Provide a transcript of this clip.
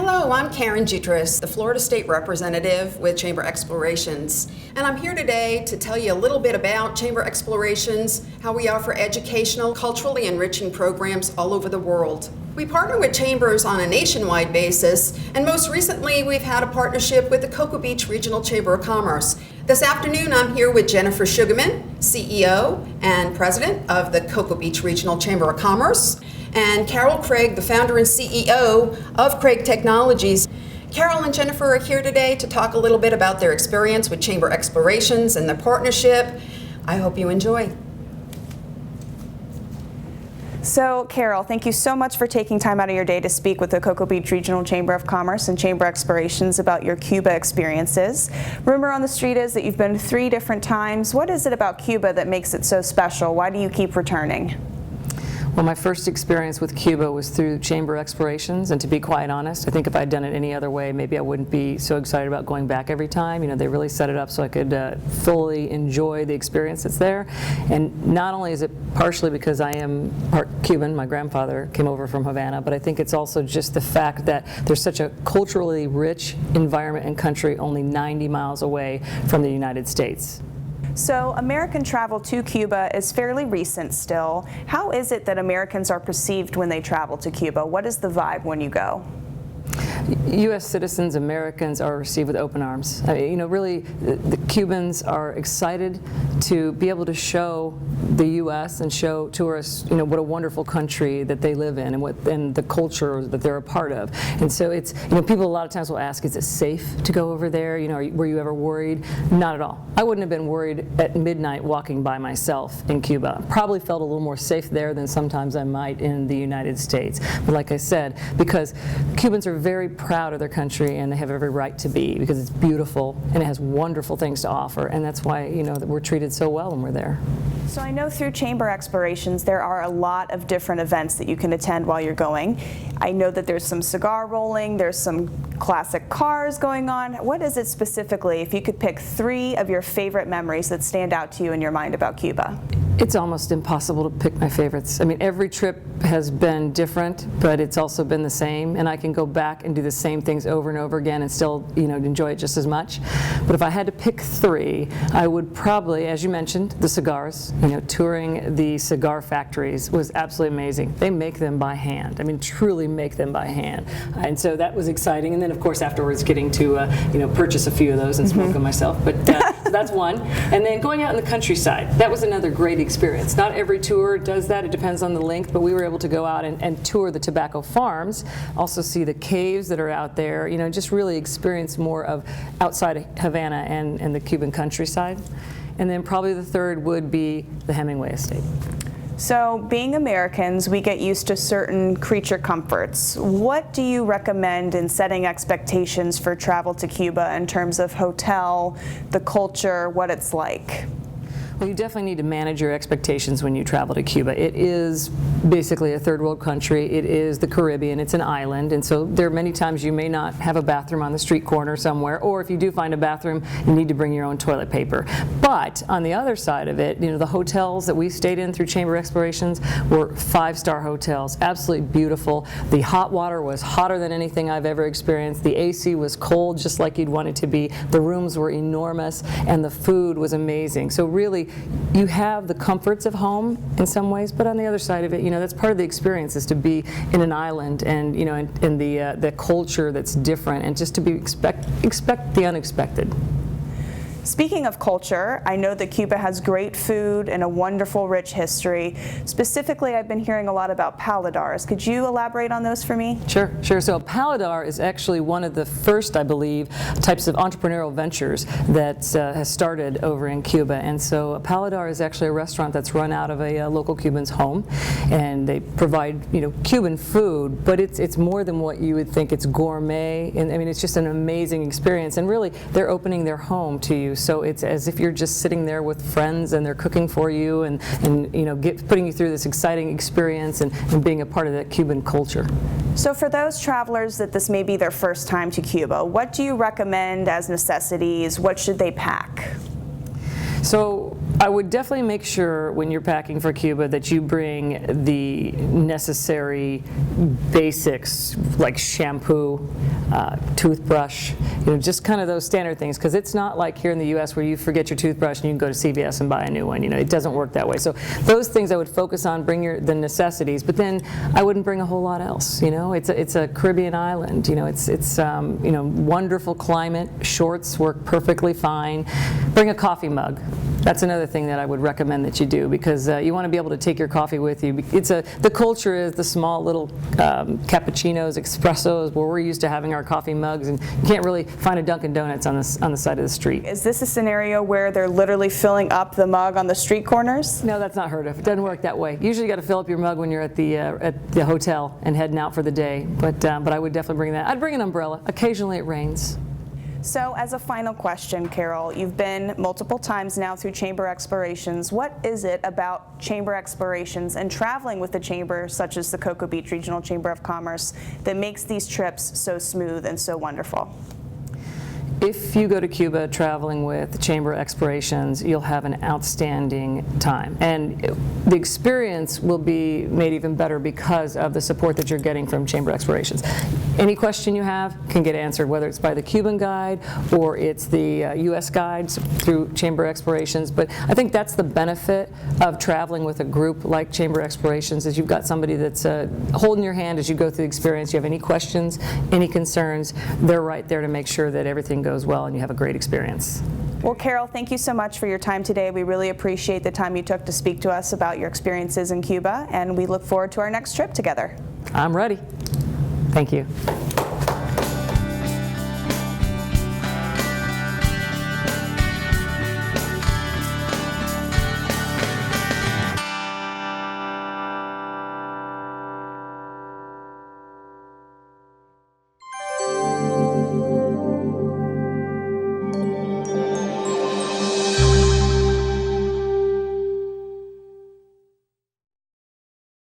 Hello, I'm Karen Jutras, the Florida State Representative with Chamber Explorations, and I'm here today to tell you a little bit about Chamber Explorations, how we offer educational, culturally enriching programs all over the world. We partner with chambers on a nationwide basis, and most recently we've had a partnership with the Cocoa Beach Regional Chamber of Commerce. This afternoon I'm here with Jennifer Sugarman, CEO and President of the Cocoa Beach Regional Chamber of Commerce, and Carol Craig, the founder and CEO of Craig Technologies. Carol and Jennifer are here today to talk a little bit about their experience with Chamber Explorations and their partnership. I hope you enjoy. So, Carol, thank you so much for taking time out of your day to speak with the Cocoa Beach Regional Chamber of Commerce and Chamber Explorations about your Cuba experiences. Rumor on the street is that you've been 3 different times. What is it about Cuba that makes it so special? Why do you keep returning? Well, my first experience with Cuba was through Chamber Explorations, and to be quite honest, I think if I'd done it any other way, maybe I wouldn't be so excited about going back every time. You know, they really set it up so I could fully enjoy the experience that's there. And not only is it partially because I am part Cuban, my grandfather came over from Havana, but I think it's also just the fact that there's such a culturally rich environment and country only 90 miles away from the United States. So American travel to Cuba is fairly recent still. How is it that Americans are perceived when they travel to Cuba? What is the vibe when you go? U.S. citizens, Americans, are received with open arms. I mean, you know, really, the Cubans are excited to be able to show the U.S. and show tourists, you know, what a wonderful country that they live in and the culture that they're a part of. And so it's, you know, people a lot of times will ask, is it safe to go over there? You know, were you ever worried? Not at all. I wouldn't have been worried at midnight walking by myself in Cuba. Probably felt a little more safe there than sometimes I might in the United States. But like I said, because Cubans are very proud of their country, and they have every right to be, because it's beautiful and it has wonderful things to offer, and that's why, you know, that we're treated so well when we're there. So I know through Chamber Explorations there are a lot of different events that you can attend while you're going. I know that there's some cigar rolling, there's some classic cars going on. What is it specifically, if you could pick 3 of your favorite memories that stand out to you in your mind about Cuba? It's almost impossible to pick my favorites. I mean, every trip has been different, but it's also been the same, and I can go back and do the same things over and over again and still, you know, enjoy it just as much. But if I had to pick 3, I would probably, as you mentioned, the cigars. You know, touring the cigar factories was absolutely amazing. They make them by hand. I mean, truly make them by hand. And so that was exciting. And then, of course, afterwards getting to, you know, purchase a few of those and smoke them myself. But so that's one. And then going out in the countryside, that was another great experience. Not every tour does that. It depends on the length, but we were able to go out and tour the tobacco farms, also see the caves that are out there, you know, just really experience more of outside of Havana and the Cuban countryside. And then probably the third would be the Hemingway estate. So being Americans, we get used to certain creature comforts. What do you recommend in setting expectations for travel to Cuba in terms of hotel, the culture, what it's like? Well, you definitely need to manage your expectations when you travel to Cuba. It is basically a third world country. It is the Caribbean. It's an island, and so there are many times you may not have a bathroom on the street corner somewhere, or if you do find a bathroom, you need to bring your own toilet paper. But on the other side of it, you know, the hotels that we stayed in through Chamber Explorations were 5-star hotels, absolutely beautiful. The hot water was hotter than anything I've ever experienced. The AC was cold, just like you'd want it to be. The rooms were enormous, and the food was amazing. So really, you have the comforts of home in some ways, but on the other side of it, you know, that's part of the experience, is to be in an island and, you know, in the culture that's different, and just to be expect the unexpected. Speaking of culture, I know that Cuba has great food and a wonderful, rich history. Specifically, I've been hearing a lot about paladars. Could you elaborate on those for me? Sure. So a paladar is actually one of the first, I believe, types of entrepreneurial ventures that has started over in Cuba. And so a paladar is actually a restaurant that's run out of a local Cuban's home, and they provide, you know, Cuban food, but it's more than what you would think. It's gourmet, and I mean, it's just an amazing experience. And really, they're opening their home to you. So it's as if you're just sitting there with friends, and they're cooking for you, and you know, putting you through this exciting experience and being a part of that Cuban culture. So for those travelers that this may be their first time to Cuba, what do you recommend as necessities? What should they pack? So I would definitely make sure when you're packing for Cuba that you bring the necessary basics like shampoo, toothbrush, just kind of those standard things, because it's not like here in the U.S. where you forget your toothbrush and you can go to CVS and buy a new one. It doesn't work that way. So those things I would focus on, bring the necessities, but then I wouldn't bring a whole lot else. It's a Caribbean island. It's wonderful climate. Shorts work perfectly fine. Bring a coffee mug. That's another thing that I would recommend that you do, because you want to be able to take your coffee with you. The culture is the small little cappuccinos, espressos, where we're used to having our coffee mugs, and you can't really find a Dunkin' Donuts on the side of the street. Is this a scenario where they're literally filling up the mug on the street corners? No, that's not heard of. It doesn't work that way. Usually you got to fill up your mug when you're at the hotel and heading out for the day. But I would definitely bring that. I'd bring an umbrella. Occasionally it rains. So as a final question, Carol, you've been multiple times now through Chamber Explorations. What is it about Chamber Explorations and traveling with the Chamber, such as the Cocoa Beach Regional Chamber of Commerce, that makes these trips so smooth and so wonderful? If you go to Cuba traveling with Chamber Explorations, you'll have an outstanding time. And the experience will be made even better because of the support that you're getting from Chamber Explorations. Any question you have can get answered, whether it's by the Cuban guide or it's the U.S. guides through Chamber Explorations. But I think that's the benefit of traveling with a group like Chamber Explorations, is you've got somebody that's holding your hand as you go through the experience. You have any questions, any concerns, they're right there to make sure that everything goes well and you have a great experience. Well, Carol, thank you so much for your time today. We really appreciate the time you took to speak to us about your experiences in Cuba, and we look forward to our next trip together. I'm ready. Thank you.